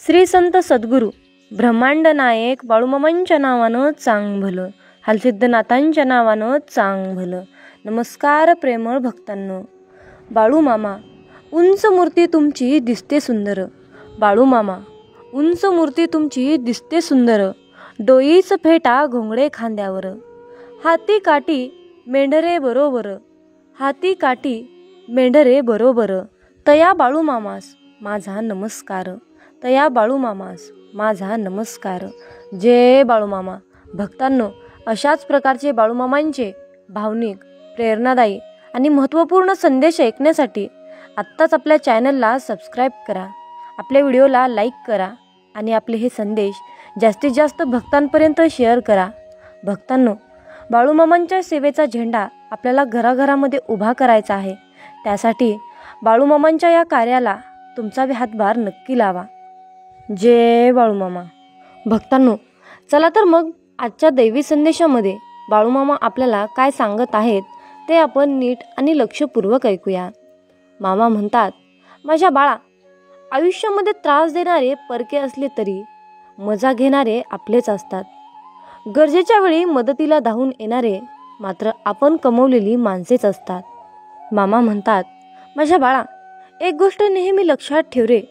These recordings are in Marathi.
श्री संत सद्गुरू ब्रह्मांड नायक बाळूमामांच्या नावानं चांग भलं, हालसिद्धनाथांच्या नावानं चांग भलं. नमस्कार प्रेमळ भक्तांनो. बाळूमामा उंच मूर्ती तुमची दिसते सुंदर. बाळूमामा उंच मूर्ती तुमची दिसते सुंदर. डोईच फेटा घोंगडे खांद्यावर. हाती काठी मेंढरे बरोबर. हाती काठी मेंढरे बरोबर. तया बाळूमामास माझा नमस्कार. तया बाळूमामास माझा नमस्कार. जय बाळूमामा. भक्तांनो, अशाच प्रकारचे बाळूमामांचे भावनिक, प्रेरणादायी आणि महत्त्वपूर्ण संदेश ऐकण्यासाठी आत्ताच आपल्या चॅनलला सबस्क्राईब करा, आपल्या व्हिडिओला लाईक करा आणि आपले हे संदेश जास्तीत जास्त भक्तांपर्यंत शेअर करा. भक्तांनो, बाळूमामांच्या सेवेचा झेंडा आपल्याला घराघरामध्ये उभा करायचा आहे. त्यासाठी बाळूमामांच्या या कार्याला तुमचा हातभार नक्की लावा. जय बाळूमामा. भक्तांनो, चला तर मग आजच्या दैवी संदेशामध्ये बाळूमामा आपल्याला काय सांगत आहेत ते आपण नीट आणि लक्षपूर्वक ऐकूया. मामा म्हणतात, माझ्या बाळा, आयुष्यामध्ये त्रास देणारे परके असले तरी मजा घेणारे आपलेच असतात. गरजेच्या वेळी मदतीला धावून येणारे मात्र आपण कमवलेली माणसेच असतात. मामा म्हणतात, माझ्या बाळा, एक गोष्ट नेहमी लक्षात ठेव रे.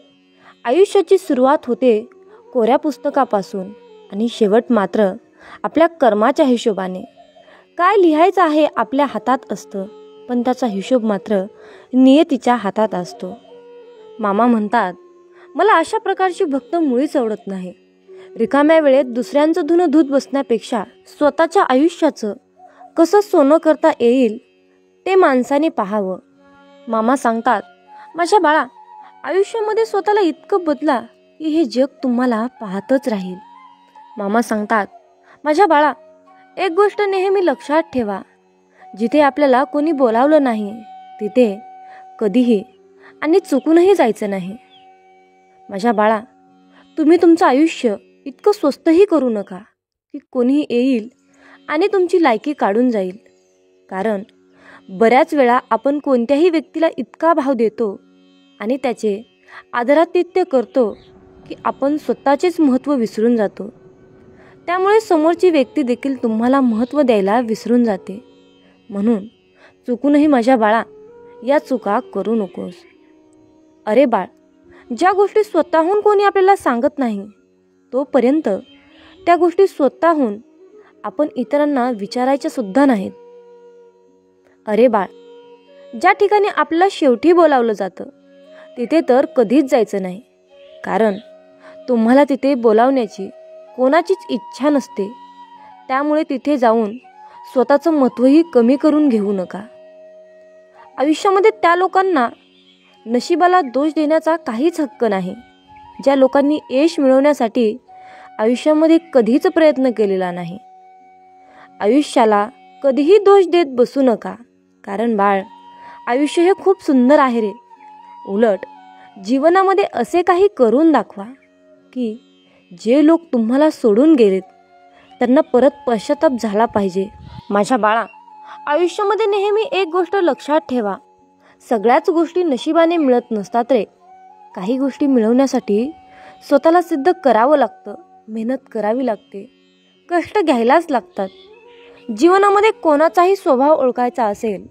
आयुष्याची सुरुवात होते कोऱ्या पुस्तकापासून आणि शेवट मात्र आपल्या कर्माच्या हिशोबाने. काय लिहायचं आहे आपल्या हातात असतं, पण त्याचा हिशोब मात्र नियतीच्या हातात असतो. मामा म्हणतात, मला अशा प्रकारची भक्त मुळीच आवडत नाही. रिकाम्या वेळेत दुसऱ्यांचं धुणं धुत बसण्यापेक्षा स्वतःच्या आयुष्याचं कसं सोनं करता येईल ते माणसाने पाहावं. मामा सांगतात, माझ्या बाळा, आयुष्यामध्ये स्वतःला इतकं बदला की हे जग तुम्हाला पाहतच राहील. मामा सांगतात, माझ्या बाळा, एक गोष्ट नेहमी लक्षात ठेवा. जिथे आपल्याला कोणी बोलावलं नाही तिथे कधीही आणि चुकूनही जायचं नाही. माझ्या बाळा, तुम्ही तुमचं आयुष्य इतकं स्वस्तही करू नका की कोणीही येईल आणि तुमची लायकी काढून जाईल. कारण बऱ्याच वेळा आपण कोणत्याही व्यक्तीला इतका भाव देतो आणि त्याचे आदरातिथ्य करतो की आपण स्वतःचेच महत्त्व विसरून जातो. त्यामुळे समोरची व्यक्ती देखील तुम्हाला महत्त्व द्यायला विसरून जाते. म्हणून चुकूनही माझ्या बाळा या चुका करू नकोस. अरे बाळ, ज्या गोष्टी स्वतःहून कोणी आपल्याला सांगत नाही तोपर्यंत त्या गोष्टी स्वतःहून आपण इतरांना विचारायच्या सुद्धा नाहीत. अरे बाळ, ज्या ठिकाणी आपल्याला शेवटी बोलावलं जातं तिथे तर कधीच जायचं नाही. कारण तुम्हाला तिथे बोलावण्याची कोणाचीच इच्छा नसते. त्यामुळे तिथे जाऊन स्वतःचं महत्त्वही कमी करून घेऊ नका. आयुष्यामध्ये त्या लोकांना नशिबाला दोष देण्याचा काहीच हक्क नाही ज्या लोकांनी यश मिळवण्यासाठी आयुष्यामध्ये कधीच प्रयत्न केलेला नाही. आयुष्याला कधीही दोष देत बसू नका. कारण बाळ, आयुष्य हे खूप सुंदर आहे रे. उलट जीवनामध्ये असे काही करून दाखवा की जे लोक तुम्हाला सोडून गेलेत त्यांना परत पश्चाताप झाला पाहिजे. माझ्या बाळा, आयुष्यामध्ये नेहमी एक गोष्ट लक्षात ठेवा. सगळ्याच गोष्टी नशिबाने मिळत नसतात रे. काही गोष्टी मिळवण्यासाठी स्वतःला सिद्ध करावं लागतं, मेहनत करावी लागते, कष्ट घ्यायलाच लागतात. जीवनामध्ये कोणाचाही स्वभाव ओळखायचा असेल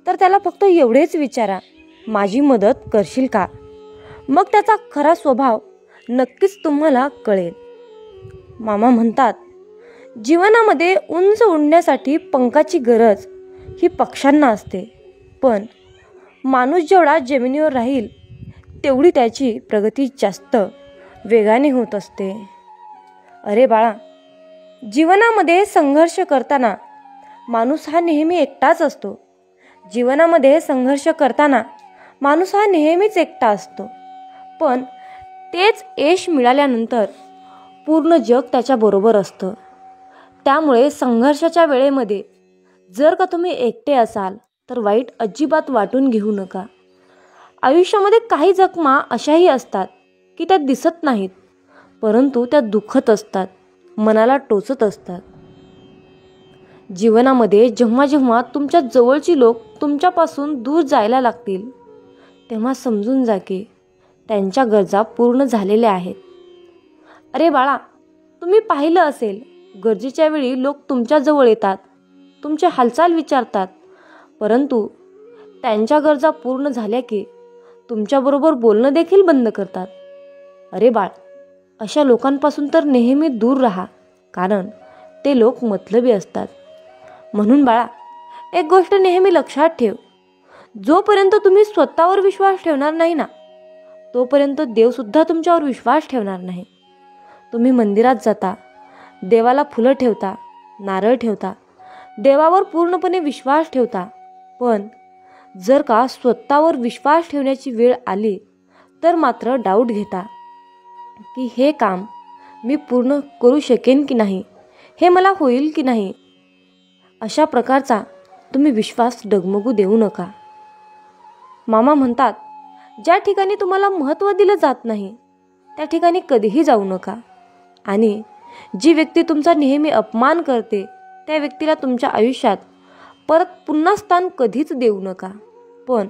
तर त्याला फक्त एवढेच विचारा, माझी मदत करशील का? मग त्याचा खरा स्वभाव नक्कीच तुम्हाला कळेल. मामा म्हणतात, जीवनामध्ये उंच उडण्यासाठी पंखाची गरज ही पक्ष्यांना असते. पण माणूस जेवढा जमिनीवर राहील तेवढी त्याची प्रगती जास्त वेगाने होत असते. अरे बाळा, जीवनामध्ये संघर्ष करताना माणूस हा नेहमी एकटाच असतो. जीवनामध्ये संघर्ष करताना माणूस हा नेहमीच एकटा असतो. पण तेच यश मिळाल्यानंतर पूर्ण जग त्याच्याबरोबर असतं. त्यामुळे संघर्षाच्या वेळेमध्ये जर का तुम्ही एकटे असाल तर वाईट अजिबात वाटून घेऊ नका. आयुष्यामध्ये काही जखमा अशाही असतात की त्या दिसत नाहीत, परंतु त्या दुखत असतात, मनाला टोचत असतात. जीवनामध्ये जेव्हा जेव्हा तुमच्या जवळची लोक तुमच्यापासून दूर जायला लागतील तेव्हा समजून जा की त्यांच्या गरजा पूर्ण झालेल्या आहेत. अरे बाळा, तुम्ही पाहिलं असेल, गरजेच्या वेळी लोक तुमच्या जवळ येतात, तुमचे हालचाल विचारतात, परंतु त्यांच्या गरजा पूर्ण झाल्या की तुमच्याबरोबर बोलणं देखील बंद करतात. अरे बाळ, अशा लोकांपासून तर नेहमी दूर राहा, कारण ते लोक मतलबी असतात. म्हणून बाळा, एक गोष्ट नेहमी लक्षात ठेव, जोपर्यंत तुम्ही स्वतःवर विश्वास ठेवणार नाही ना, तोपर्यंत देवसुद्धा तुमच्यावर विश्वास ठेवणार नाही. तुम्ही मंदिरात जाता, देवाला फुलं ठेवता, नारळ ठेवता, देवावर पूर्णपणे विश्वास ठेवता, पण जर का स्वतःवर विश्वास ठेवण्याची वेळ आली तर मात्र डाऊट घेता की हे काम मी पूर्ण करू शकेन की नाही, हे मला होईल की नाही. अशा प्रकारचा तुम्ही विश्वास डगमगू देऊ नका. मामा म्हणतात, ज्या ठिकाणी तुम्हाला महत्त्व दिलं जात नाही त्या ठिकाणी कधीही जाऊ नका. आणि जी व्यक्ती तुमचा नेहमी अपमान करते त्या व्यक्तीला तुमच्या आयुष्यात परत पुन्हा स्थान कधीच देऊ नका. पण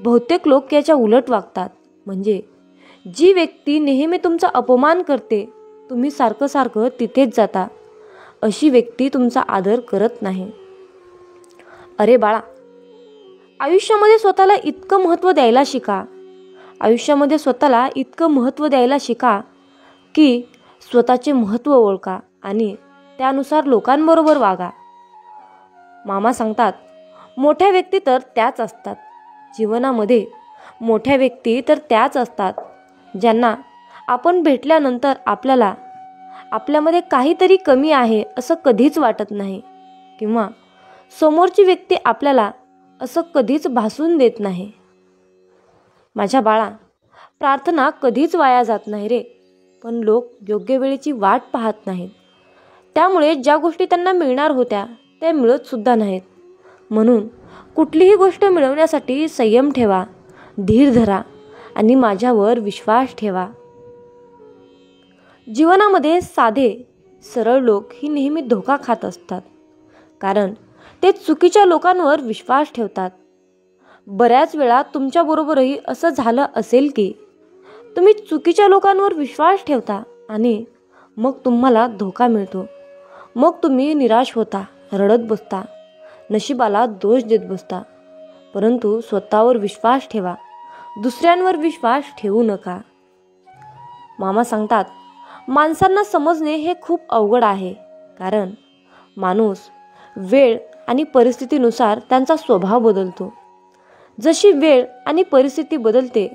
बहुतेक लोक याच्या उलट वागतात. म्हणजे जी व्यक्ती नेहमी तुमचा अपमान करते, तुम्ही सारखं सारखं तिथेच जाता, अशी व्यक्ती तुमचा आदर करत नाही. अरे बाळा, आयुष्यामध्ये स्वतःला इतकं महत्त्व द्यायला शिका, आयुष्यामध्ये स्वतःला इतकं महत्त्व द्यायला शिका की स्वतःचे महत्त्व ओळखा आणि त्यानुसार लोकांबरोबर वागा. मामा सांगतात, मोठ्या व्यक्ती तर त्याच असतात, जीवनामध्ये मोठ्या व्यक्ती तर त्याच असतात ज्यांना आपण भेटल्यानंतर आपल्याला आपल्यामध्ये काहीतरी कमी आहे असं कधीच वाटत नाही, किंवा समोरची व्यक्ती आपल्याला असं कधीच भासून देत नाही. माझ्या बाळा, प्रार्थना कधीच वाया जात नाही रे, पण लोक योग्य वेळेची वाट पाहत नाहीत. त्यामुळे ज्या गोष्टी त्यांना मिळणार होत्या त्या मिळत सुद्धा नाहीत. म्हणून कुठलीही गोष्ट मिळवण्यासाठी संयम ठेवा, धीर धरा आणि माझ्यावर विश्वास ठेवा. जीवनामध्ये साधे सरळ लोक ही नेहमी धोका खात असतात, कारण ते चुकीच्या लोकांवर विश्वास ठेवतात. बऱ्याच वेळा तुमच्याबरोबरही असं झालं असेल की तुम्ही चुकीच्या लोकांवर विश्वास ठेवता आणि मग तुम्हाला धोका मिळतो. मग तुम्ही निराश होता, रडत बसता, नशिबाला दोष देत बसता. परंतु स्वतःवर विश्वास ठेवा, दुसऱ्यांवर विश्वास ठेवू नका. मामा सांगतात, माणसांना समजणे हे खूप अवघड आहे, कारण माणूस वेळ आणि परिस्थितीनुसार त्यांचा स्वभाव बदलतो. जशी वेळ आणि परिस्थिती बदलते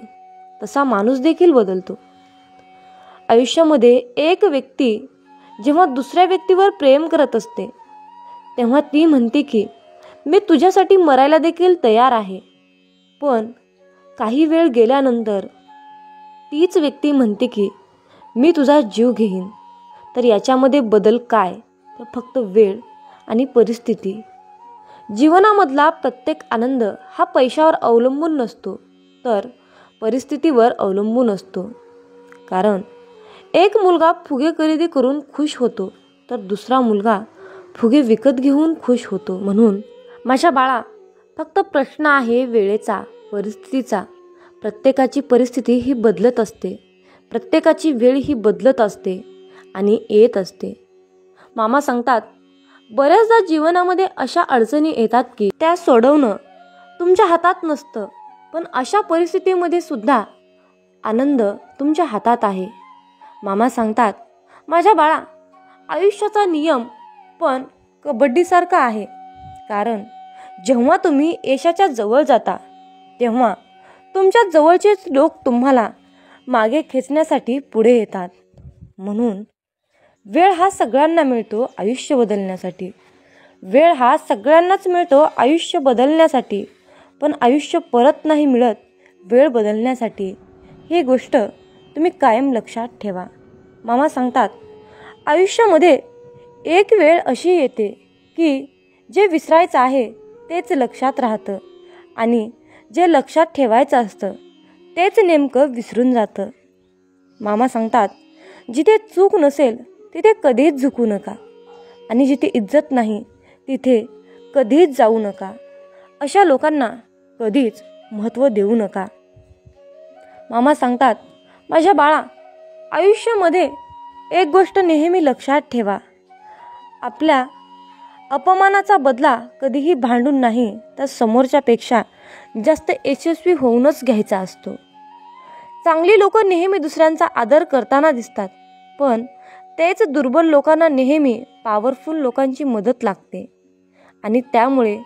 तसा माणूस देखील बदलतो. आयुष्यामध्ये एक व्यक्ती जेव्हा दुसऱ्या व्यक्तीवर प्रेम करत असते तेव्हा ती म्हणते की मी तुझ्यासाठी मरायला देखील तयार आहे. पण काही वेळ गेल्यानंतर तीच व्यक्ती म्हणते की मी तुझा जीव घेईन. तर याच्यामध्ये बदल काय? तर फक्त वेळ आणि परिस्थिती. जीवनामधला प्रत्येक आनंद हा पैशावर अवलंबून नसतो, तर परिस्थितीवर अवलंबून असतो. कारण एक मुलगा फुगे खरेदी करून खुश होतो, तर दुसरा मुलगा फुगे विकत घेऊन खुश होतो. म्हणून माझ्या बाळा, फक्त प्रश्न आहे वेळेचा, परिस्थितीचा. प्रत्येकाची परिस्थिती ही बदलत असते, प्रत्येकाची वेळ ही बदलत असते आणि येत असते. मामा सांगतात, बऱ्याचदा जीवनामध्ये अशा अडचणी येतात की त्या सोडवणं तुमच्या हातात नसतं, पण अशा परिस्थितीमध्ये सुद्धा आनंद तुमच्या हातात आहे. मामा सांगतात, माझ्या बाळा, आयुष्याचा नियम पण कबड्डीसारखा आहे. कारण जेव्हा तुम्ही यशाच्या जवळ जाता तेव्हा तुमच्या जवळचेच लोक तुम्हाला मागे खेचण्यासाठी पुढे येतात. म्हणून वेळ हा सगळ्यांना मिळतो आयुष्य बदलण्यासाठी. वेळ हा सगळ्यांनाच मिळतो आयुष्य बदलण्यासाठी, पण आयुष्य परत नाही मिळत वेळ बदलण्यासाठी. ही गोष्ट तुम्ही कायम लक्षात ठेवा. मामा सांगतात, आयुष्यामध्ये एक वेळ अशी येते की जे विसरायचं आहे तेच लक्षात राहतं आणि जे लक्षात ठेवायचं असतं तेच नेमकं विसरून जातं. मामा सांगतात, जिथे चूक नसेल तिथे कधीच झुकू नका आणि जिथे इज्जत नाही तिथे कधीच जाऊ नका. अशा लोकांना कधीच महत्त्व देऊ नका. मामा सांगतात, माझ्या बाळा, आयुष्यामध्ये एक गोष्ट नेहमी लक्षात ठेवा, आपल्या अपमानाचा बदला कधीही भांडून नाही, तर समोरच्यापेक्षा जास्त यशस्वी होऊनच घ्यायचा असतो. चांगली लोक नेहमी दुसऱ्यांचा आदर करताना दिसतात, पण तेच दुर्बल लोकांना नेहमी पॉवरफुल लोकांची मदत लागते आणि त्यामुळे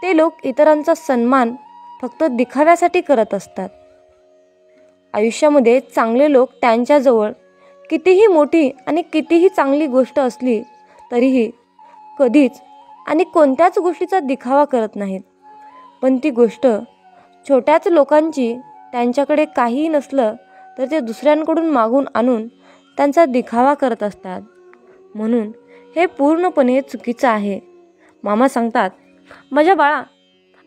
ते लोक इतरांचा सन्मान फक्त दिखाव्यासाठी करत असतात. आयुष्यामध्ये चांगले लोक त्यांच्याजवळ कितीही मोठी आणि कितीही चांगली गोष्ट असली तरीही कधीच आणि कोणत्याच गोष्टीचा दिखावा करत नाहीत. पण ती गोष्ट छोट्याच लोकांची, त्यांच्याकडे काहीही नसलं तर ते दुसऱ्यांकडून मागून आणून त्यांचा दिखावा करत असतात. म्हणून हे पूर्णपणे चुकीचं आहे. मामा सांगतात, माझ्या बाळा,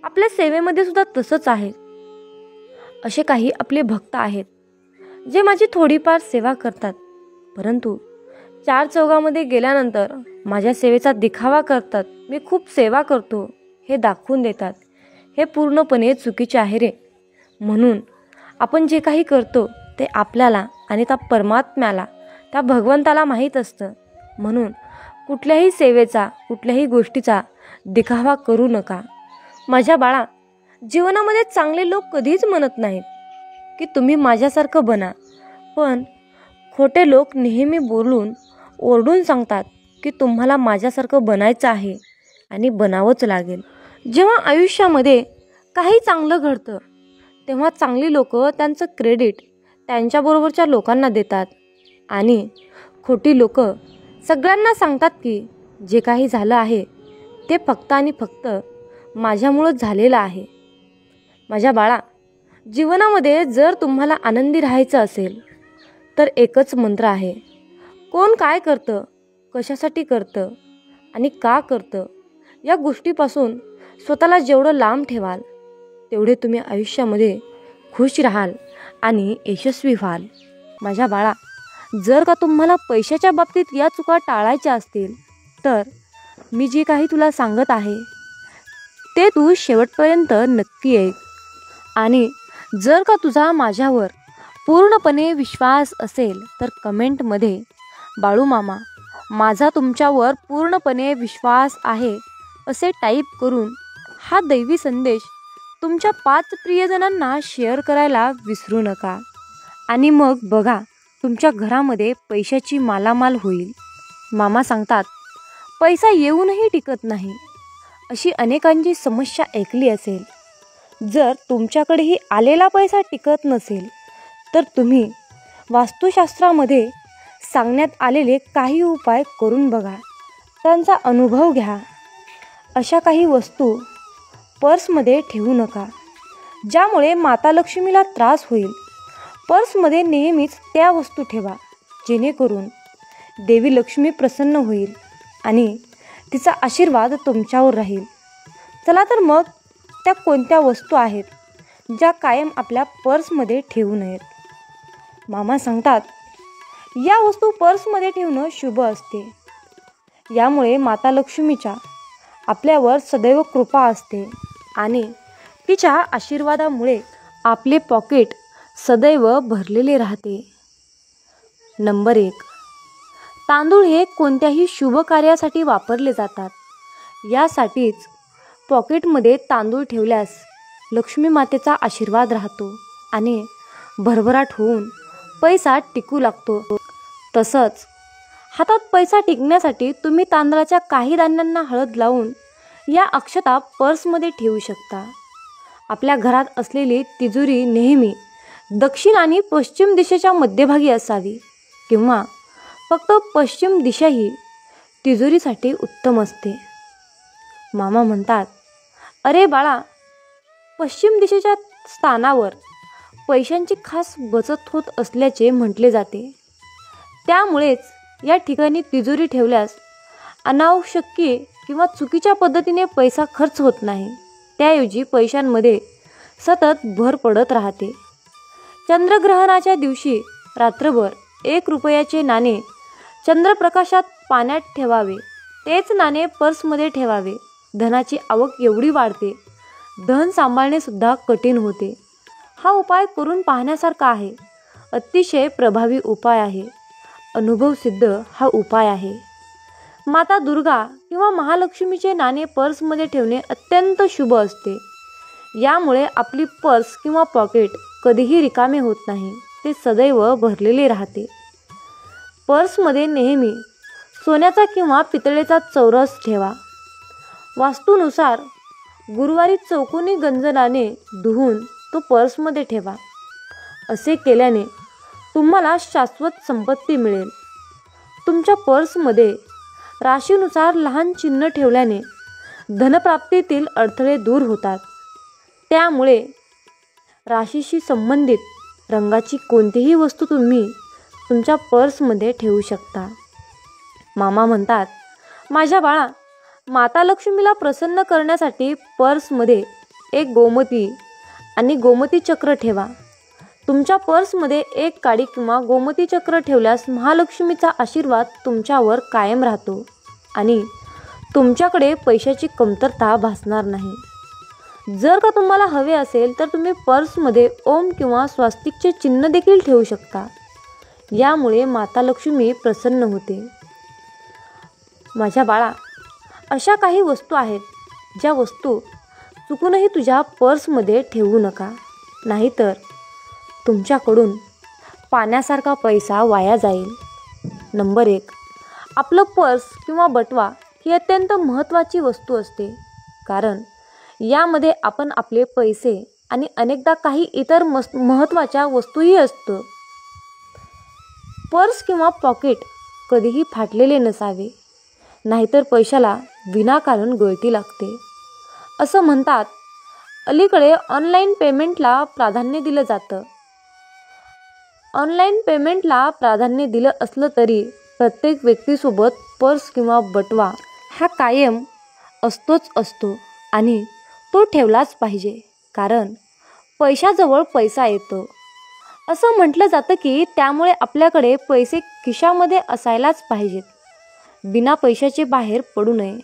आपल्या सेवेमध्ये सुद्धा तसंच आहे. असे काही आपले भक्त आहेत जे माझी थोडीफार सेवा करतात, परंतु चार चौघामध्ये गेल्यानंतर माझ्या सेवेचा दिखावा करतात. मी खूप सेवा करतो हे दाखवून देतात. हे पूर्णपणे चुकीचे आहे रे. म्हणून आपण जे काही करतो ते आपल्याला आणि त्या परमात्म्याला, त्या भगवंताला माहीत असतं. म्हणून कुठल्याही सेवेचा, कुठल्याही गोष्टीचा दिखावा करू नका. माझ्या बाळा, जीवनामध्ये चांगले लोक कधीच म्हणत नाहीत की तुम्ही माझ्यासारखं बना, पण खोटे लोक नेहमी बोलून ओरडून सांगतात की तुम्हाला माझ्यासारखं बनायचं आहे आणि बनावंच लागेल. जेव्हा आयुष्यामध्ये काही चांगलं घडतं तेव्हा चांगली लोक त्यांचं क्रेडिट त्यांच्याबरोबरच्या लोकांना देतात आणि खोटी लोक सगळ्यांना सांगतात की जे काही झालं आहे ते फक्त आणि फक्त माझ्यामुळं झालेलं आहे. माझ्या बाळा, जीवनामध्ये जर तुम्हाला आनंदी राहायचं असेल तर एकच मंत्र आहे. कोण काय करतं, कशासाठी करतं आणि का करतं या गोष्टीपासून स्वतःला जेवढं लांब ठेवाल तेवढे तुम्ही आयुष्यामध्ये खुश राहाल आणि यशस्वी व्हाल. माझ्या बाळा, जर का तुम्हाला पैशाच्या बाबतीत या चुका टाळायच्या असतील तर मी जे काही तुला सांगत आहे ते तू शेवटपर्यंत नक्की ऐक. आणि जर का तुझा माझ्यावर पूर्णपणे विश्वास असेल तर कमेंटमध्ये, बाळू मामा, माझा तुमच्यावर पूर्णपणे विश्वास आहे असे टाईप करून हा दैवी संदेश तुमच्या 5 प्रियजनांना शेअर करायला विसरू नका. आणि मग बघा, तुमच्या घरामध्ये पैशाची मालामाल होईल. मामा सांगतात, पैसा येऊनही टिकत नाही अशी अनेकांची समस्या ऐकली असेल. जर तुमच्याकडेही आलेला पैसा टिकत नसेल तर तुम्ही वास्तुशास्त्रामध्ये सांगण्यात आलेले काही उपाय करून बघा, त्यांचा अनुभव घ्या. अशा काही वस्तू पर्समध्ये ठेवू नका ज्यामुळे माता लक्ष्मीला त्रास होईल. पर्समध्ये नेहमीच त्या वस्तू ठेवा जेणेकरून देवी लक्ष्मी प्रसन्न होईल आणि तिचा आशीर्वाद तुमच्यावर राहील. चला तर मग त्या कोणत्या वस्तू आहेत ज्या कायम आपल्या पर्समध्ये ठेवू नयेत? मामा सांगतात, या वस्तू पर्समध्ये ठेवणं शुभ असते. यामुळे माता लक्ष्मीच्या आपल्यावर सदैव कृपा असते आणि तिच्या आशीर्वादामुळे आपले पॉकेट सदैव भरलेले राहते. नंबर 1, तांदूळ हे कोणत्याही शुभ कार्यासाठी वापरले जातात. यासाठीच पॉकेटमध्ये तांदूळ ठेवल्यास लक्ष्मी मातेचा आशीर्वाद राहतो आणि भरभराट होऊन पैसा टिकू लागतो. तसंच हातात पैसा टिकण्यासाठी तुम्ही तांदळाच्या काही धान्यांना हळद लावून या अक्षता पर्समध्ये ठेवू शकता. आपल्या घरात असलेली तिजोरी नेहमी दक्षिण आणि पश्चिम दिशेच्या मध्यभागी असावी किंवा फक्त पश्चिम दिशा ही तिजोरीसाठी उत्तम असते. मामा म्हणतात, अरे बाळा, पश्चिम दिशेच्या स्थानावर पैशांची खास बचत होत असल्याचे म्हटले जाते. त्यामुळेच या ठिकाणी तिजोरी ठेवल्यास अनावश्यक किंवा चुकीच्या पद्धतीने पैसा खर्च होत नाही. त्याऐवजी पैशांमध्ये सतत भर पडत राहते. चंद्रग्रहणाच्या दिवशी रात्रभर 1 रुपयाचे नाणे चंद्रप्रकाशात पाण्यात ठेवावे. तेच नाणे पर्समध्ये ठेवावे. धनाची आवक एवढी वाढते, धन सांभाळणे सुद्धा कठीण होते. हा उपाय करून पाहण्यासारखा आहे. अतिशय प्रभावी उपाय आहे. अनुभवसिद्ध हा उपाय आहे. माता दुर्गा किंवा महालक्ष्मीचे नाणे पर्समध्ये ठेवणे अत्यंत शुभ असते. यामुळे आपली पर्स किंवा पॉकेट कधीही रिकामे होत नाही, ते सदैव भरलेले राहते. पर्समध्ये नेहमी सोन्याचा किंवा पितळेचा चौरस ठेवा. वास्तूनुसार गुरुवारी चौकोनी गंजनाने धुवून तो पर्समध्ये ठेवा. असे केल्याने तुम्हाला शाश्वत संपत्ती मिळेल. तुमच्या पर्समध्ये राशीनुसार लहान चिन्ह ठेवल्याने धनप्राप्तीतील अडथळे दूर होतात. त्यामुळे राशीशी संबंधित रंगाची कोणतीही वस्तू तुम्ही तुमच्या पर्समध्ये ठेवू शकता. मामा म्हणतात, माझ्या बाळा, माता लक्ष्मीला प्रसन्न करण्यासाठी पर्समध्ये एक गोमती आणि गोमती चक्र ठेवा. तुमच्या पर्समध्ये एक काडी किंवा गोमती चक्र ठेवल्यास महालक्ष्मीचा आशीर्वाद तुमच्यावर कायम राहतो आणि तुमच्याकडे पैशाची कमतरता भासणार नाही. जर का तुम्हाला हवे असेल तर तुम्ही पर्समध्ये ओम किंवा स्वास्तिकचे चिन्ह देखील ठेवू शकता. यामुळे माता लक्ष्मी प्रसन्न होते. माझ्या बाळा, अशा काही वस्तू आहेत ज्या वस्तू चुकूनही तुझ्या पर्समध्ये ठेवू नका, नाहीतर तुमच्याकडून पाण्यासारखा पैसा वाया जाईल. नंबर 1, आपलं पर्स किंवा बटवा ही अत्यंत महत्त्वाची वस्तू असते, कारण यामध्ये आपण आपले पैसे आणि अनेकदा काही इतर महत्त्वाच्या वस्तूही असतो. पर्स किंवा पॉकेट कधीही फाटलेले नसावे, नाहीतर पैशाला विनाकारण गळती लागते. असं म्हणतात, अलीकडे ऑनलाईन पेमेंटला प्राधान्य दिलं जातं. ऑनलाईन पेमेंटला प्राधान्य दिलं असलं तरी प्रत्येक व्यक्तीसोबत पर्स किंवा बटवा हा कायम असतोच असतो आणि तो ठेवलाच पाहिजे, कारण पैशाजवळ पैसा येतो. असं म्हटलं जातं की त्यामुळे आपल्याकडे पैसे खिशामध्ये असायलाच पाहिजेत. बिना पैशाचे बाहेर पडू नये.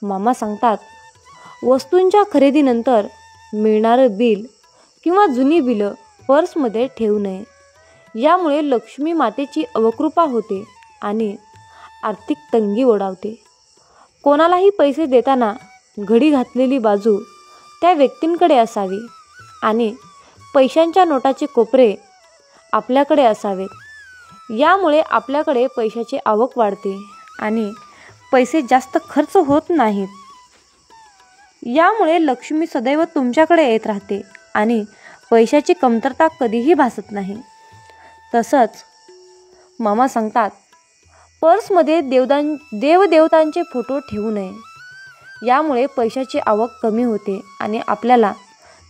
मामा सांगतात, वस्तूंच्या खरेदीनंतर मिळणारं बिल किंवा जुनी बिलं पर्समध्ये ठेवू नये. यामुळे लक्ष्मी मातेची अवकृपा होते आणि आर्थिक तंगी ओढावते. कोणालाही पैसे देताना घडी घातलेली बाजू त्या व्यक्तींकडे असावी आणि पैशांच्या नोटाचे कोपरे आपल्याकडे असावेत. यामुळे आपल्याकडे पैशाची आवक वाढते आणि पैसे जास्त खर्च होत नाहीत. यामुळे लक्ष्मी सदैव तुमच्याकडे येत राहते आणि पैशाची कमतरता कधीही भासत नाही. तसंच मामा सांगतात, पर्समध्ये देवदेवतांचे फोटो ठेवू नये. यामुळे पैशाची आवक कमी होते आणि आपल्याला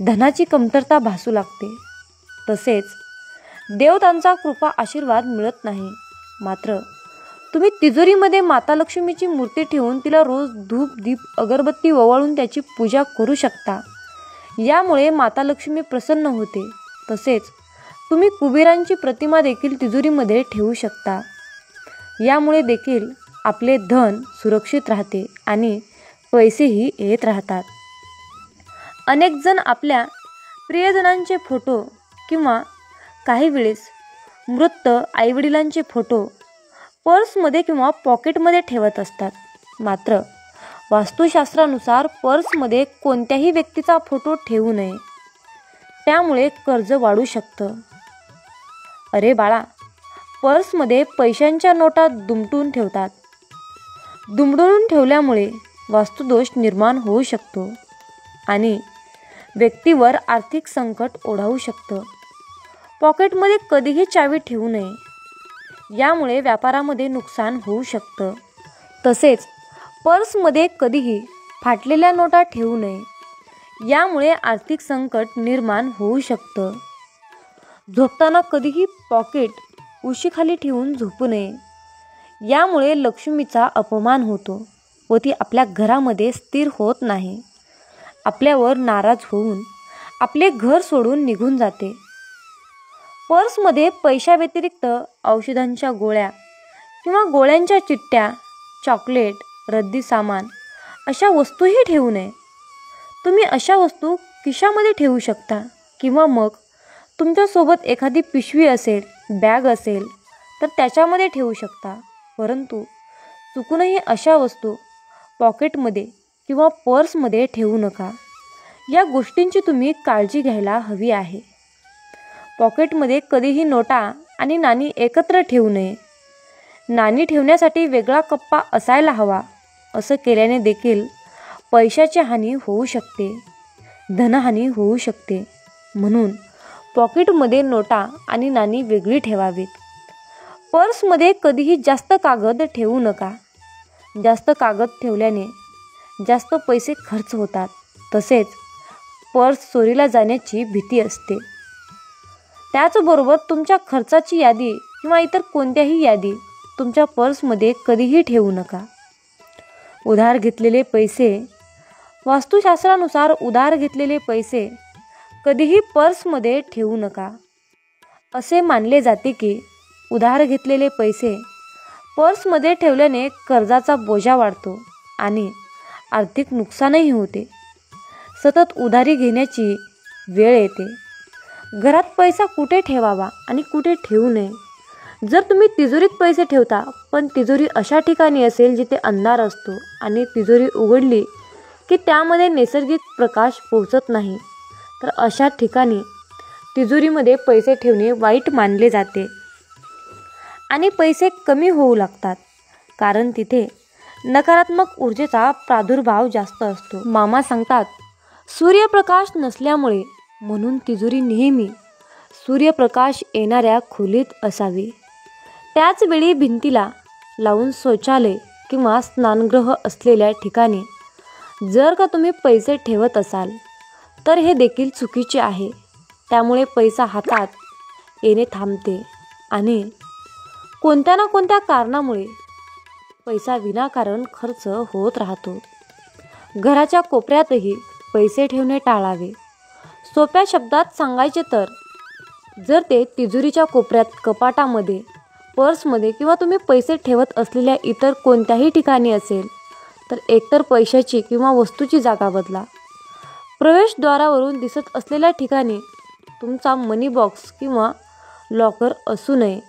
धनाची कमतरता भासू लागते. तसेच देवतांचा कृपा आशीर्वाद मिळत नाही. मात्र तुम्ही तिजोरीमध्ये माता लक्ष्मीची मूर्ती ठेवून तिला रोज धूप दीप अगरबत्ती ओवाळून त्याची पूजा करू शकता. यामुळे माता लक्ष्मी प्रसन्न होते. तसेच तुम्ही कुबेरांची प्रतिमा देखील तिजोरीमध्ये ठेवू शकता. यामुळे देखील आपले धन सुरक्षित राहते आणि पैसेही येत राहतात. अनेक जण आपल्या प्रियजनांचे फोटो किंवा काही वेळेस मृत आईवडिलांचे फोटो पर्समध्ये किंवा पॉकेटमध्ये ठेवत असतात. मात्र वास्तुशास्त्रानुसार पर्समध्ये कोणत्याही व्यक्तीचा फोटो ठेवू नये. त्यामुळे कर्ज वाढू शकतं. अरे बाळा, पर्समध्ये पैशांच्या नोटा दुमटून ठेवतात. दुमडून ठेवल्यामुळे वास्तुदोष निर्माण होऊ शकतो आणि व्यक्तीवर आर्थिक संकट ओढावू शकतं. पॉकेटमध्ये कधीही चावी ठेवू नये. यामुळे व्यापारामध्ये नुकसान होऊ शकतं. तसेच पर्समध्ये कधीही फाटलेल्या नोटा ठेवू नये. यामुळे आर्थिक संकट निर्माण होऊ शकतं. झोपताना कधीही पॉकेट उशीखाली ठेवून झोपू नये. यामुळे लक्ष्मीचा अपमान होतो व ती आपल्या घरामध्ये स्थिर होत नाही. आपल्यावर नाराज होऊन आपले घर सोडून निघून जाते. पर्समध्ये पैशाव्यतिरिक्त औषधांच्या गोळ्या किंवा गोळ्यांच्या चिठ्ठ्या, चॉकलेट, रद्दी सामान अशा वस्तूही ठेवू नये. तुम्ही अशा वस्तू खिशामध्ये ठेवू शकता किंवा मग तुमच्यासोबत एखादी पिशवी असेल, बॅग असेल तर त्याच्यामध्ये ठेवू शकता, परंतु चुकूनही अशा वस्तू पॉकेटमध्ये किंवा पर्समध्ये ठेवू नका. या गोष्टींची तुम्ही काळजी घ्यायला हवी आहे. पॉकेटमध्ये कधीही नोटा आणि नाणी एकत्र ठेवू नये. नाणी ठेवण्यासाठी वेगळा कप्पा असायला हवा. असं केल्याने देखील पैशाची हानी होऊ शकते, धनहानी होऊ शकते. म्हणून पॉकेटमध्ये नोटा आणि नाणी वेगळी ठेवावीत. पर्समध्ये कधीही जास्त कागद ठेवू नका. जास्त कागद ठेवल्याने जास्त पैसे खर्च होतात. तसेच पर्स चोरीला जाण्याची भीती असते. त्याचबरोबर तुमच्या खर्चाची यादी किंवा इतर कोणत्याही यादी तुमच्या पर्समध्ये कधीही ठेवू नका. उधार घेतलेले पैसे, वास्तुशास्त्रानुसार उधार घेतलेले पैसे कधीही पर्समध्ये ठेवू नका. असे मानले जाते की उधार घेतलेले पैसे पर्समध्ये ठेवल्याने कर्जाचा बोजा वाढतो आणि आर्थिक नुकसानही होते. सतत उधारी घेण्याची वेळ येते. घरात पैसा कुठे ठेवावा आणि कुठे ठेवू नये. जर तुम्ही तिजोरीत पैसे ठेवता, पण तिजोरी अशा ठिकाणी असेल जिथे अंधार असतो आणि तिजोरी उघडली की त्यामध्ये नैसर्गिक प्रकाश पोहोचत नाही, तर अशा ठिकाणी तिजोरीमध्ये पैसे ठेवणे वाईट मानले जाते आणि पैसे कमी होऊ लागतात, कारण तिथे नकारात्मक ऊर्जेचा प्रादुर्भाव जास्त असतो. मामा सांगतात, सूर्यप्रकाश नसल्यामुळे म्हणून तिजोरी नेहमी सूर्यप्रकाश येणाऱ्या खोलीत असावी. त्याचवेळी भिंतीला लावून शौचालय किंवा स्नानगृह असलेल्या ठिकाणी जर का तुम्ही पैसे ठेवत असाल तर हे देखील चुकीचे आहे. त्यामुळे पैसा हातात येणे थांबते आणि कोणत्या ना कोणत्या कारणामुळे पैसा विनाकारण खर्च होत राहतो. घराच्या कोपऱ्यातही पैसे ठेवणे टाळावे. सोप्या शब्दात सांगायचे तर जर ते तिजोरीच्या कोपऱ्यात, कपाटामध्ये, पर्समध्ये किंवा तुम्ही पैसे ठेवत असलेल्या इतर कोणत्याही ठिकाणी असेल तर एकतर पैशाची किंवा वस्तूची जागा बदला. प्रवेशद्वारावरून दिसत असलेल्या ठिकाणी तुमचा मनी बॉक्स किंवा लॉकर असू नये.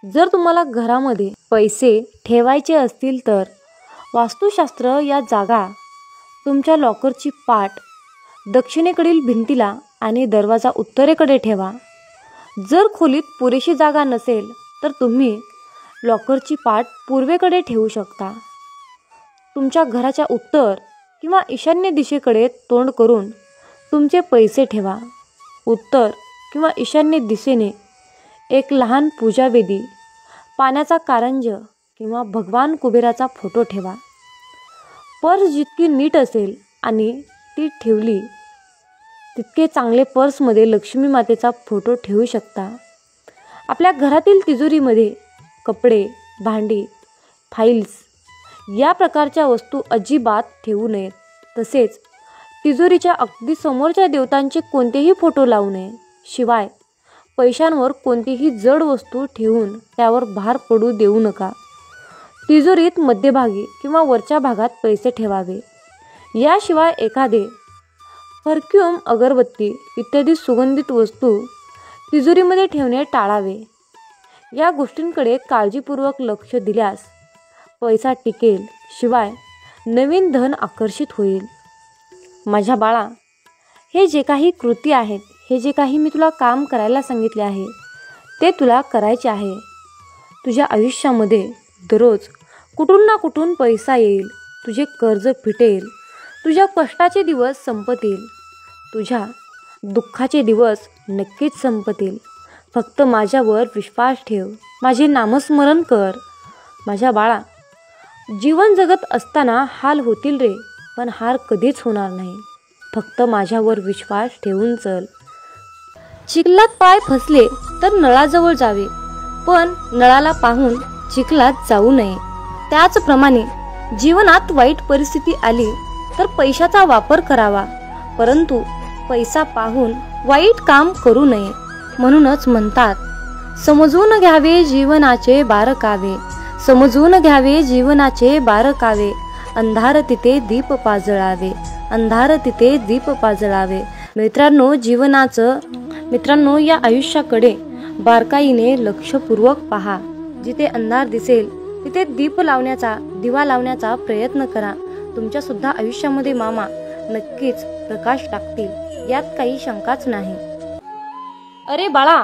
जर तुम्हाला घरामध्ये पैसे ठेवायचे असतील तर वास्तुशास्त्र या जागा तुमच्या लॉकरची पाठ दक्षिणेकडील भिंतीला आणि दरवाजा उत्तरेकडे ठेवा. जर खोलीत पुरेशी जागा नसेल तर तुम्ही लॉकरची पाठ पूर्वेकडे ठेवू शकता. तुमच्या घराच्या उत्तर किंवा ईशान्य दिशेकडे तोंड करून तुमचे पैसे ठेवा. उत्तर किंवा ईशान्य दिशेने एक लहान पूजावेदी, पाण्याचा कारंज किंवा भगवान कुबेराचा फोटो ठेवा. पर्स जितकी नीट असेल आणि ती ठेवली तितके चांगले पर्समध्ये लक्ष्मी मातेचा फोटो ठेवू शकता. आपल्या घरातील तिजोरीमध्ये कपडे, भांडी, फाईल्स या प्रकारच्या वस्तू अजिबात ठेवू नयेत. तसेच तिजोरीच्या अगदी समोरच्या देवतांचे कोणतेही फोटो लावू नये. शिवाय पैशांवर कोणतीही जड वस्तू ठेवून त्यावर भार पडू देऊ नका. तिजोरीत मध्यभागी किंवा वरच्या भागात पैसे ठेवावे. याशिवाय एखादे परफ्यूम, अगरबत्ती इत्यादी सुगंधित वस्तू तिजोरीमध्ये ठेवणे टाळावे. या गोष्टींकडे काळजीपूर्वक लक्ष दिल्यास पैसा टिकेल, शिवाय नवीन धन आकर्षित होईल. माझ्या बाळा, हे जे काही कृती आहेत, हे जे काही मी तुला काम करायला सांगितले आहे ते तुला करायचे आहे. तुझ्या आयुष्यामध्ये दररोज कुठून ना कुठून पैसा येईल. तुझे कर्ज फिटेल. तुझ्या कष्टाचे दिवस संपतील. तुझ्या दुःखाचे दिवस नक्कीच संपतील. फक्त माझ्यावर विश्वास ठेव. माझे नामस्मरण कर. माझ्या बाळा, जीवन जगत असताना हाल होतील रे, पण हार कधीच होणार नाही. फक्त माझ्यावर विश्वास ठेवून चल. चिखलात पाय फसले तर नळाजवळ जावे, पण नळाला पाहून चिखलात जाऊ नये. त्याचप्रमाणे जीवनात वाईट परिस्थिती आली तर पैशाचा वापर करावा, परंतु पैसा पाहून वाईट काम करू नये. म्हणूनच म्हणतात, समजून घ्यावे जीवनाचे बारकावे, समजून घ्यावे जीवनाचे बारकावे. अंधार तिथे दीप पाजळावे, अंधार तिथे दीप पाजळावे. मित्रांनो, या आयुष्याकडे बारकाईने लक्षपूर्वक पहा. जिथे अंधार दिसेल तिथे दिवा लावण्याचा प्रयत्न करा. तुमच्या सुद्धा आयुष्यामध्ये मामा नक्कीच प्रकाश टाकतील, यात काही शंकाच नाही. अरे बाळा,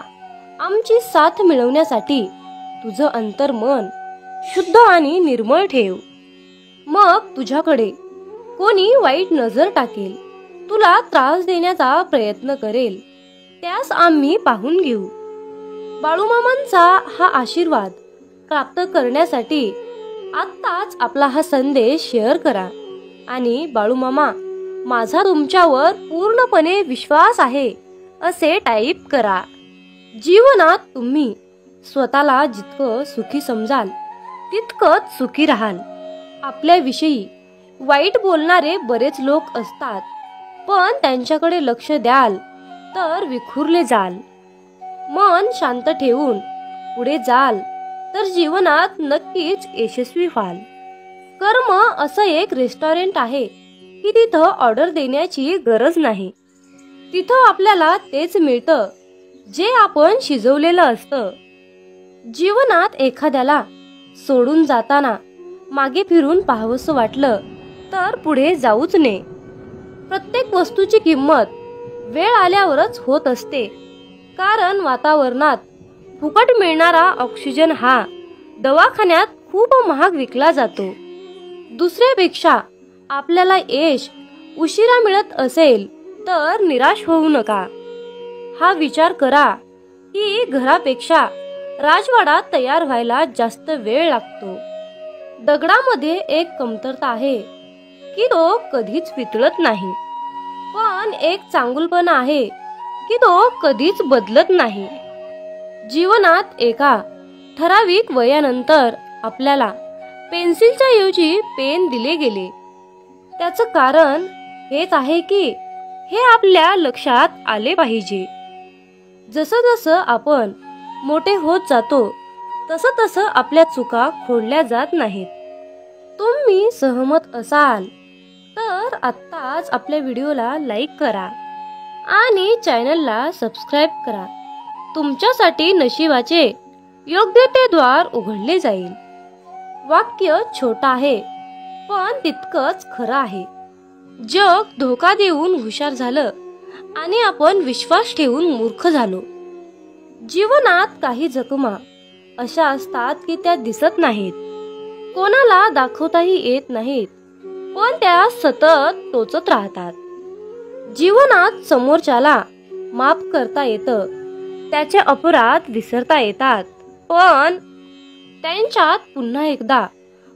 आमची साथ मिळवण्यासाठी तुझं अंतर्मन शुद्ध आणि निर्मळ ठेव. मग तुझ्याकडे कोणी वाईट नजर टाकेल, तुला त्रास देण्याचा प्रयत्न करेल, त्यास आम्ही पाहून घेऊ. बाळूमामांचा हा आशीर्वाद प्राप्त करण्यासाठी आत्ताच आपला हा संदेश शेअर करा आणि बाळूमामा, माझा तुमच्यावर पूर्णपणे विश्वास आहे असे टाईप करा. जीवनात तुम्ही स्वतःला जितकं सुखी समजाल तितकंच सुखी राहाल. आपल्याविषयी वाईट बोलणारे बरेच लोक असतात, पण त्यांच्याकडे लक्ष द्याल तर विखुरले जाल. मन शांत ठेवून पुढे जाल तर जीवनात नक्कीच यशस्वी व्हाल. कर्म असं एक रेस्टॉरंट आहे की तिथं ऑर्डर देण्याची गरज नाही. तिथं आपल्याला तेच मिळतं जे आपण शिजवलेलं असतं. जीवनात एखाद्याला सोडून जाताना मागे फिरून पाहावंसं वाटलं तर पुढे जाऊच नये. प्रत्येक वस्तूची किंमत वेळ आल्यावरच होत असते, कारण वातावरणात फुकट मिळणारा ऑक्सिजन हा दवाखान्यात खूप महाग विकला जातो. दुसऱ्यापेक्षा आपल्याला यश उशिरा मिळत असेल तर निराश होऊ नका. हा विचार करा की घरापेक्षा राजवाडा तयार व्हायला जास्त वेळ लागतो. दगडामध्ये एक कमतरता आहे की तो कधीच वितळत नाही, पण एक चांगुलपणा आहे की तो कधीच बदलत नाही. जीवनात एका ठराविक वयानंतर आपल्याला पेन्सिलच्या ऐवजी पेन दिले गेले. त्याचं कारण हेच आहे की हे आपल्या लक्षात आले पाहिजे. जसं जसं आपण मोठे होत जातो तसं तसं आपल्या चुका खोडल्या जात नाहीत. तुम्ही सहमत असाल तर आत्ताच आपल्या व्हिडिओला लाईक करा आणि चॅनलला सबस्क्राईब करा. तुमच्यासाठी नशिबाचे योग्य ते द्वार उघडले जाईल. वाक्य छोटा आहे पण तितकंच खरं आहे. जग धोका देऊन हुशार झालं आणि आपण विश्वास ठेवून मूर्ख झालो. जीवनात काही जखमा अशा असतात की त्या दिसत नाहीत, कोणाला दाखवताही येत नाहीत, पण त्या सतत टोचत राहतात. जीवनात समोरच्याला माफ करता येतं, त्याचे अपराध विसरता येतात, पण त्यांच्यात पुन्हा एकदा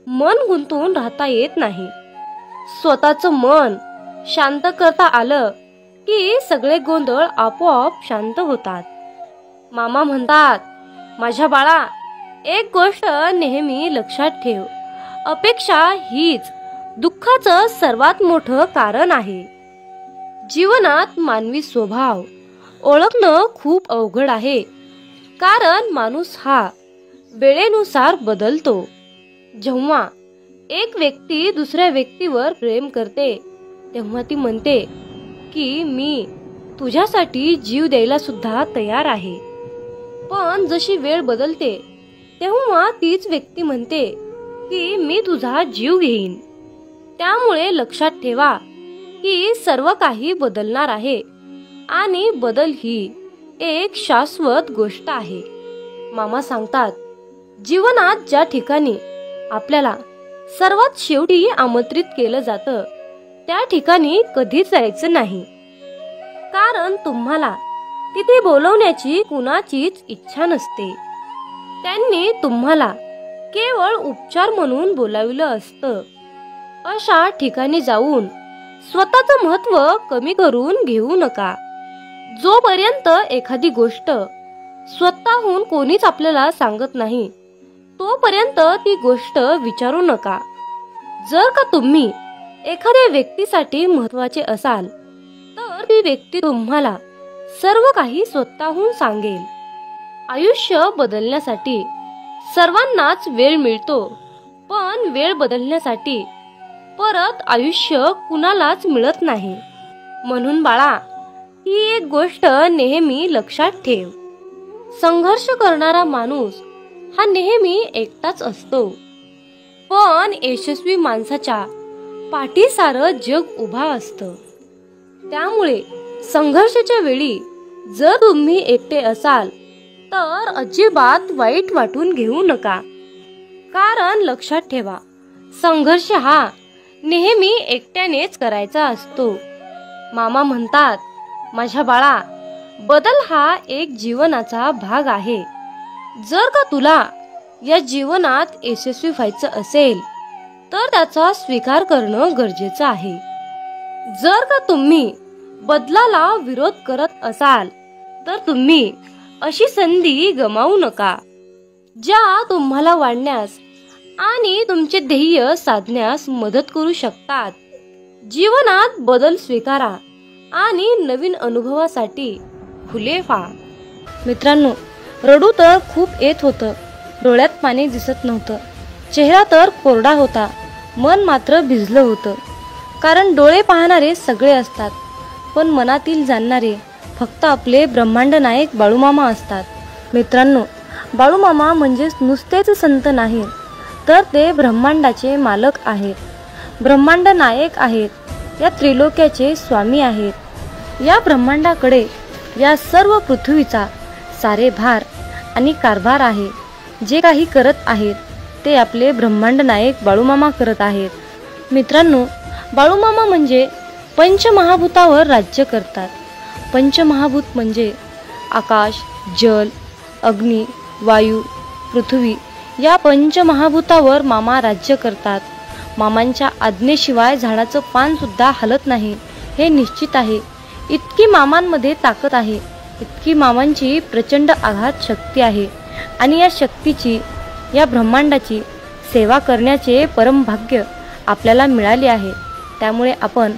मन गुंतून राहता येत नाही. स्वतःचं मन शांत करता आलं की सगळे गोंधळ आपोआप शांत होतात. मामा म्हणतात, माझ्या बाळा, एक गोष्ट नेहमी लक्षात ठेव, अपेक्षा हीच दुःखाचं सर्वात मोठं कारण आहे. जीवनात मानवी स्वभाव ओळखणं खूप अवघड आहे, कारण माणूस हा वेळेनुसार बदलतो. जेव्हा एक व्यक्ती दुसऱ्या व्यक्तीवर प्रेम करते तेव्हा ती म्हणते की मी तुझ्यासाठी जीव द्यायला सुद्धा तयार आहे. पण जशी वेळ बदलते तेव्हा तीच व्यक्ती म्हणते की मी तुझा जीव घेईन. त्यामुळे लक्षात ठेवा की सर्व काही बदलणार आहे आणि बदल ही एक शाश्वत गोष्ट आहे. मामा सांगतात, जीवनात ज्या ठिकाणी आपल्याला सर्वात शेवटी आमंत्रित केलं जातं त्या ठिकाणी कधीच जायचं नाही, कारण तुम्हाला तिथे बोलवण्याची कुणाचीच इच्छा नसते. त्यांनी तुम्हाला केवळ उपचार म्हणून बोलाविलं असतं. अशा ठिकाणी जाऊन स्वतःचं महत्त्व कमी करून घेऊ नका. जोपर्यंत एखादी गोष्ट स्वतःहून कोणीच आपल्याला सांगत नाही तोपर्यंत ती गोष्ट विचारू नका. जर का तुम्ही एखाद्या व्यक्तीसाठी महत्त्वाचे असाल तर ती व्यक्ती तुम्हाला सर्व काही स्वतःहून सांगेल. आयुष्य बदलण्यासाठी सर्वांनाच वेळ मिळतो, पण वेळ बदलण्यासाठी परत आयुष्य कुणालाच मिळत नाही. म्हणून बाळा, ही एक गोष्ट नेहमी लक्षात ठेव, संघर्ष करणारा माणूस हा नेहमी एकटाच असतो, पण यशस्वी माणसाच्या पाठी सारं जग उभा असतं. त्यामुळे संघर्षाच्या वेळी जर तुम्ही एकटे असाल तर अजिबात वाईट वाटून घेऊ नका. कारण लक्षात ठेवा, संघर्ष हा नेहमी एकट्यानेच करायचा असतो. मामा म्हणतात, माझ्या बाळा, बदल हा एक जीवनाचा भाग आहे. जर का तुला या जीवनात यशस्वी व्हायचं असेल तर त्याचा स्वीकार करणं गरजेचं आहे. जर का तुम्ही बदलाला विरोध करत असाल तर तुम्ही अशी संधी गमावू नका, ज्या तुम्हाला वाढण्यास आणि तुमचे ध्येय साधण्यास मदत करू शकतात. जीवनात बदल स्वीकारा आणि नवीन अनुभवासाठी खुले व्हा. मित्रांनो, रडू तर खूप येत होतं, डोळ्यात पाणी दिसत नव्हतं, चेहरा तर कोरडा होता, मन मात्र भिजलं होतं. कारण डोळे पाहणारे सगळे असतात, पण मनातील जाणणारे फक्त आपले ब्रह्मांड नायक बाळूमामा असतात. मित्रांनो, बाळूमामा म्हणजेच नुसतेच संत नाही, तर ते ब्रह्मांडाचे मालक आहेत, ब्रह्मांड नायक आहेत, या त्रिलोक्याचे स्वामी आहेत. या ब्रह्मांडाकडे या सर्व पृथ्वीचा सारे भार आणि कारभार आहे. जे काही करत आहेत ते आपले ब्रह्मांड नायक बाळूमामा करत आहेत. मित्रांनो, बाळूमामा म्हणजे पंचमहाभूतावर राज्य करतात. पंचमहाभूत म्हणजे आकाश, जल, अग्नी, वायू, पृथ्वी या पंचमहाभूतावर मामा राज्य करतात. मामांच्या आज्ञेशिवाय झाडाचं पान सुद्धा हलत नाही हे निश्चित आहे. इतकी मामांमध्ये ताकद आहे, इतकी मामांची प्रचंड आघात शक्ती आहे. आणि या शक्तीची, या ब्रह्मांडाची सेवा करण्याचे परमभाग्य आपल्याला मिळाले आहे. त्यामुळे आपण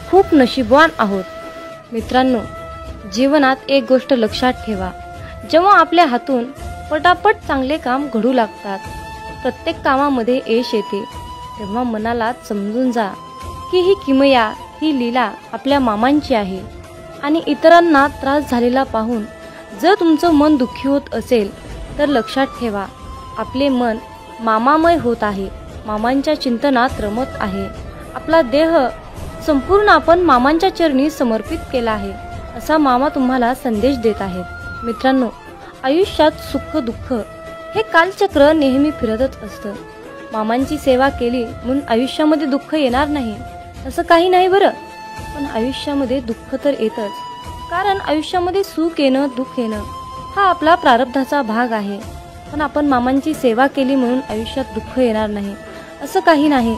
खूप नशीबवान आहोत. मित्रांनो, जीवनात एक गोष्ट लक्षात ठेवा, जेव्हा आपल्या हातून पटापट चांगले काम घडू लागतात, प्रत्येक कामामध्ये यश येते, तेव्हा मनाला समजून जा की ही किमया, ही लीला आपल्या मामांची आहे. आणि इतरांना त्रास झालेला पाहून जर तुमचं मन दुःखी होत असेल तर लक्षात ठेवा, आपले मन मामामय होत आहे, मामांच्या चिंतनात रमत आहे. आपला देह संपूर्ण आपण मामांच्या चरणी समर्पित केला आहे, असा मामा तुम्हाला संदेश देत आहेत. मित्रांनो, आयुष्यात सुख दुःख हे कालचक्र नेहमी फिरतच असतं. मामांची सेवा केली म्हणून आयुष्यामध्ये दुःख येणार नाही असं काही नाही बरं. पण आयुष्यामध्ये दुःख तर येतच, कारण आयुष्यामध्ये सुख येणं, दुःख येणं हा आपला प्रारब्धाचा भाग आहे. पण आपण मामांची सेवा केली म्हणून आयुष्यात दुःख येणार नाही असं काही नाही.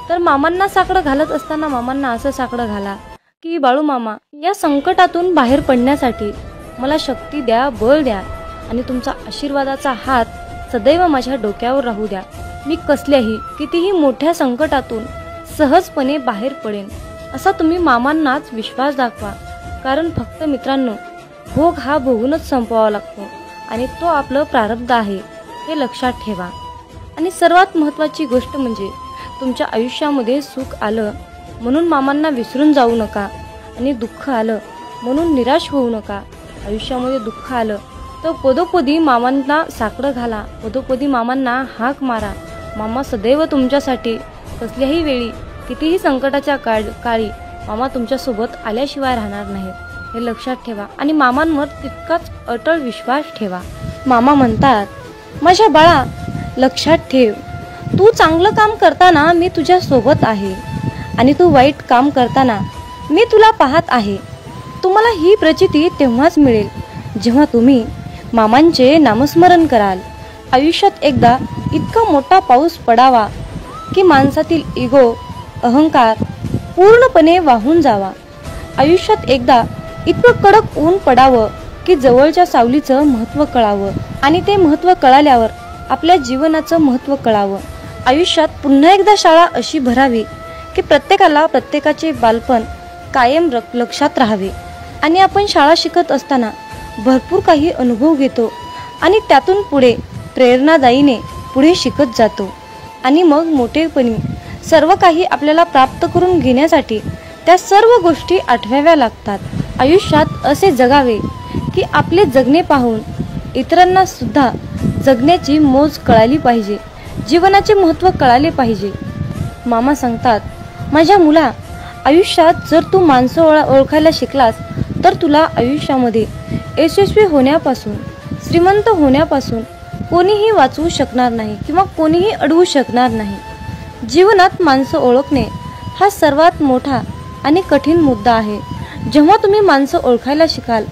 तर मामांना साकडं घालत असताना मामांना असं साकडं घाला की बाळूमामा, या संकटातून बाहेर पडण्यासाठी मला शक्ती द्या, बळ द्या आणि तुमचा आशीर्वादाचा हात सदैव माझ्या डोक्यावर राहू द्या. मी कसल्याही कितीही मोठ्या संकटातून सहजपणे बाहेर पडेन असा तुम्ही मामांनाच विश्वास दाखवा. कारण फक्त मित्रांनो, भोग हा भोगूनच संपवावा लागतो आणि तो आपलं प्रारब्ध आहे हे लक्षात ठेवा. आणि सर्वात महत्त्वाची गोष्ट म्हणजे तुमच्या आयुष्यामध्ये सुख आलं म्हणून मामांना विसरून जाऊ नका आणि दुःख आलं म्हणून निराश होऊ नका. आयुष्यामध्ये दुःख आलं तर पदोपदी मामांना साकडं घाला, पदोपदी मामांना हाक मारा. मामा सदैव तुमच्यासाठी कसल्याही वेळी, कितीही संकटाच्या काळी मामा तुमच्यासोबत आल्याशिवाय राहणार नाहीत हे लक्षात ठेवा. आणि मामांवर तितकाच अटळ विश्वास ठेवा. मामा म्हणतात, माझ्या बाळा, लक्षात ठेव, तू चांगलं काम करताना मी तुझ्या सोबत आहे आणि तू वाईट काम करताना मी तुला पाहत आहे. तुम्हाला ही प्रचिती तेव्हाच मिळेल जेव्हा तुम्ही मामांचे नामस्मरण कराल. आयुष्यात एकदा इतका मोठा पाऊस पडावा की माणसातील इगो, अहंकार पूर्णपणे वाहून जावा. आयुष्यात एकदा इतकं कडक ऊन पडावं की जवळच्या सावलीचं महत्त्व कळावं आणि ते महत्त्व कळाल्यावर आपल्या जीवनाचं महत्त्व कळावं. आयुष्यात पुन्हा एकदा शाळा अशी भरावी की प्रत्येकाला प्रत्येकाचे बालपण कायम लक्षात राहावे. आणि आपण शाळा शिकत असताना भरपूर काही अनुभव घेतो आणि त्यातून पुढे प्रेरणादायीने पुढे शिकत जातो. आणि मग मोठेपणी सर्व काही आपल्याला प्राप्त करून घेण्यासाठी त्या सर्व गोष्टी आठवाव्या लागतात. आयुष्यात असे जगावे की आपले जगणे पाहून इतरांना सुद्धा जगण्याची मोज कळाली पाहिजे, जीवनाचे महत्त्व कळाले पाहिजे. मामा सांगतात, माझ्या मुला, आयुष्यात जर तू माणसं ओळखायला शिकलास तर तुला आयुष्यामध्ये यशस्वी होण्यापासून, श्रीमंत होण्यापासून कोणीही वाचवू शकणार नाही किंवा कोणीही अडवू शकणार नाही. जीवनात माणसं ओळखणे हा सर्वात मोठा आणि कठीण मुद्दा आहे. जेव्हा तुम्ही माणसं ओळखायला शिकाल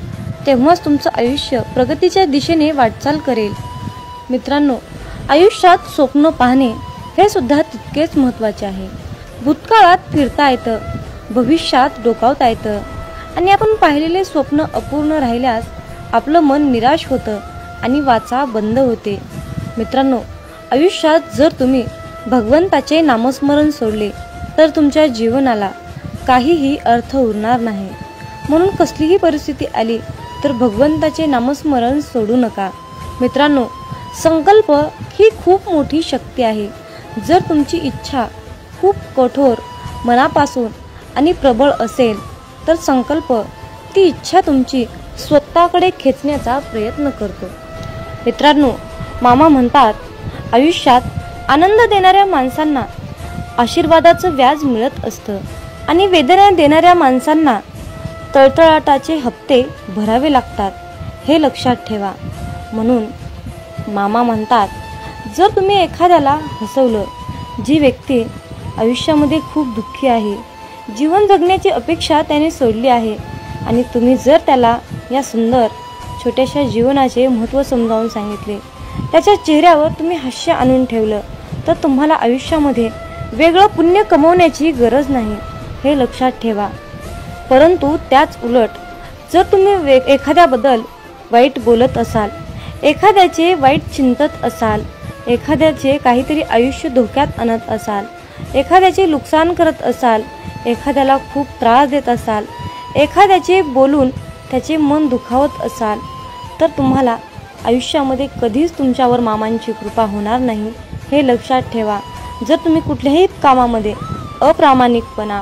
तेव्हाच तुमचं आयुष्य प्रगतीच्या दिशेने वाटचाल करेल. मित्रांनो, आयुष्यात स्वप्न पाहणे हे सुद्धा तितकेच महत्त्वाचे आहे. भूतकाळात फिरता येतं, भविष्यात डोकावता येतं आणि आपण पाहिलेले स्वप्न अपूर्ण राहिल्यास आपलं मन निराश होतं आणि वाचा बंद होते. मित्रांनो, आयुष्यात जर तुम्ही भगवंताचे नामस्मरण सोडले तर तुमच्या जीवनाला काहीही अर्थ उरणार नाही. म्हणून कसलीही परिस्थिती आली तर भगवंताचे नामस्मरण सोडू नका. मित्रांनो, संकल्प ही खूप मोठी शक्ती आहे. जर तुमची इच्छा खूप कठोर, मनापासून आणि प्रबळ असेल तर संकल्प ती इच्छा तुमची स्वतःकडे खेचण्याचा प्रयत्न करतो. मित्रांनो, मामा म्हणतात, आयुष्यात आनंद देणाऱ्या माणसांना आशीर्वादाचं व्याज मिळत असतं आणि वेदना देणाऱ्या माणसांना तळतळाटाचे हप्ते भरावे लागतात, हे लक्षात ठेवा. म्हणून मामा म्हणतात, जर तुम्ही एखाद्याला हसवलं, जी व्यक्ती आयुष्यामध्ये खूप दुःखी आहे, जीवन जगण्याची अपेक्षा त्याने सोडली आहे आणि तुम्ही जर त्याला या सुंदर छोट्याशा जीवनाचे महत्त्व समजावून सांगितले, त्याच्या चेहऱ्यावर तुम्ही हास्य आणून ठेवलं तर तुम्हाला आयुष्यामध्ये वेगळं पुण्य कमवण्याची गरज नाही, हे लक्षात ठेवा. परंतु त्याच उलट जर तुम्ही एखाद्याबद्दल वाईट बोलत असाल, एखाद्याचे वाईट चिंतत असाल, एखाद्याचे काहीतरी आयुष्य धोक्यात आणत असाल, एखाद्याचे नुकसान करत असाल, एखाद्याला खूप त्रास देत असाल, एखाद्याचे बोलून त्याचे मन दुखावत असाल तर तुम्हाला आयुष्यामध्ये कधीच तुमच्यावर मामांची कृपा होणार नाही, हे लक्षात ठेवा. जर तुम्ही कुठल्याही कामामध्ये अप्रामाणिकपणा,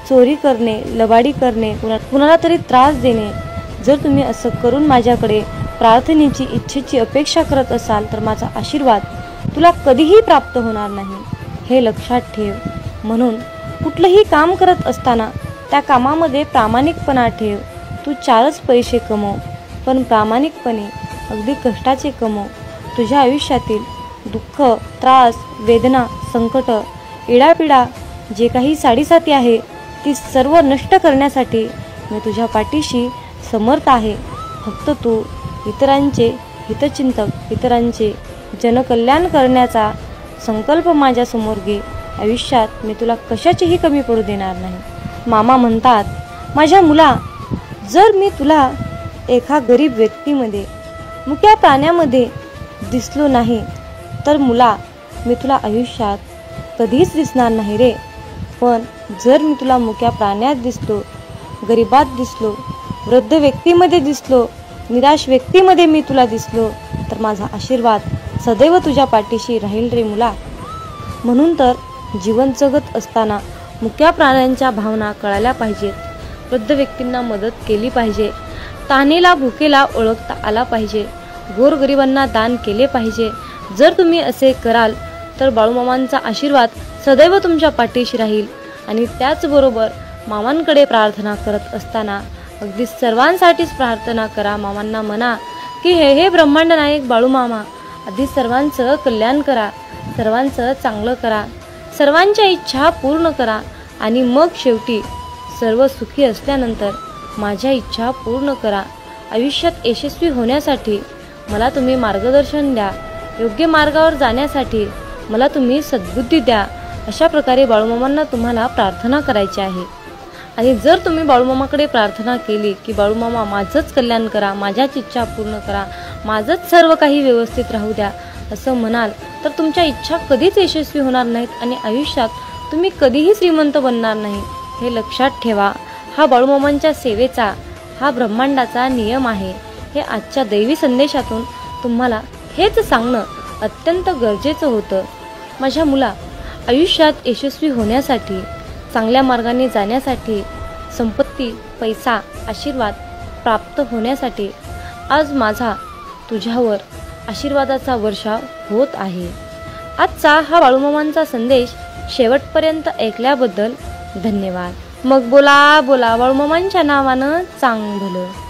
चोरी करणे, लबाडी करणे, कुणाला तरी त्रास देणे, जर तुम्ही असं करून माझ्याकडे प्रार्थनेची, इच्छेची अपेक्षा करत असाल तर माझा आशीर्वाद तुला कधीही प्राप्त होणार नाही, हे लक्षात ठेव. म्हणून कुठलंही काम करत असताना त्या कामामध्ये प्रामाणिकपणा ठेव. तू 4च पैसे कमव, पण प्रामाणिकपणे अगदी कष्टाचे कमव. तुझ्या आयुष्यातील दुःख, त्रास, वेदना, संकट, इडापिडा जे काही साडीसाती आहे ती सर्व नष्ट करण्यासाठी मी तुझ्या पाठीशी समर्थ आहे. फक्त तू इतरांचे हितचिंतक, इतरांचे जनकल्याण करण्याचा संकल्प माझ्यासमोर घे. आयुष्यात मी तुला कशाचीही कमी पडू देणार नाही. मामा म्हणतात, माझ्या मुला, जर मी तुला एका गरीब व्यक्तीमध्ये, मुक्या प्राण्यामध्ये दिसलो नाही तर मुला, मी तुला आयुष्यात कधीच दिसणार नाही रे. पण जर मी तुला मुक्या प्राण्यात दिसलो, गरिबात दिसलो, वृद्ध व्यक्तीमध्ये दिसलो, निराश व्यक्तीमध्ये मी तुला दिसलो तर माझा आशीर्वाद सदैव तुझ्या पाठीशी राहील रे मुला. म्हणून तर जीवन जगत असताना मुक्या प्राण्यांच्या भावना कळायला पाहिजेत. वृद्ध व्यक्तींना मदत केली पाहिजे, तहानेला भुकेला ओळखता आला पाहिजे, गोरगरिबांना दान केले पाहिजे. जर तुम्ही असे कराल तर बाळूमामांचा आशीर्वाद सदैव तुमच्या पाठीशी राहील. आणि त्याचबरोबर मामांकडे प्रार्थना करत असताना अगदी सर्वांसाठीच प्रार्थना करा. मामांना म्हणा की हे ब्रह्मांड नायक बाळूमामा, आधी सर्वांचं कल्याण करा, सर्वांचं चांगलं करा, सर्वांच्या इच्छा पूर्ण करा आणि मग शेवटी सर्व सुखी असल्यानंतर माझ्या इच्छा पूर्ण करा. आयुष्यात यशस्वी होण्यासाठी मला तुम्ही मार्गदर्शन द्या, योग्य मार्गावर जाण्यासाठी मला तुम्ही सद्बुद्धी द्या. अशा प्रकारे बाळूमामांना तुम्हाला प्रार्थना करायची आहे. आणि जर तुम्ही बाळूमामाकडे प्रार्थना केली की बाळूमामा माझंच कल्याण करा, माझ्याच इच्छा पूर्ण करा, माझंच सर्व काही व्यवस्थित राहू द्या असं म्हणाल तर तुमच्या इच्छा कधीच यशस्वी होणार नाहीत आणि आयुष्यात तुम्ही कधीही श्रीमंत बनणार नाही, हे लक्षात ठेवा. हा बाळूमामांच्या सेवेचा, हा ब्रह्मांडाचा नियम आहे. हे आजच्या दैवी संदेशातून तुम्हाला हेच सांगणं अत्यंत गरजेचं होतं. माझ्या मुला, आयुष्यात यशस्वी होण्यासाठी, चांगल्या मार्गाने जाण्यासाठी, संपत्ती, पैसा, आशीर्वाद प्राप्त होण्यासाठी आज माझा तुझ्यावर आशीर्वादाचा वर्षाव होत आहे. आजचा हा बाळूमामांचा संदेश शेवटपर्यंत ऐकल्याबद्दल धन्यवाद. मग बोला बोला बाळूमामांच्या नावानं चांग भलं.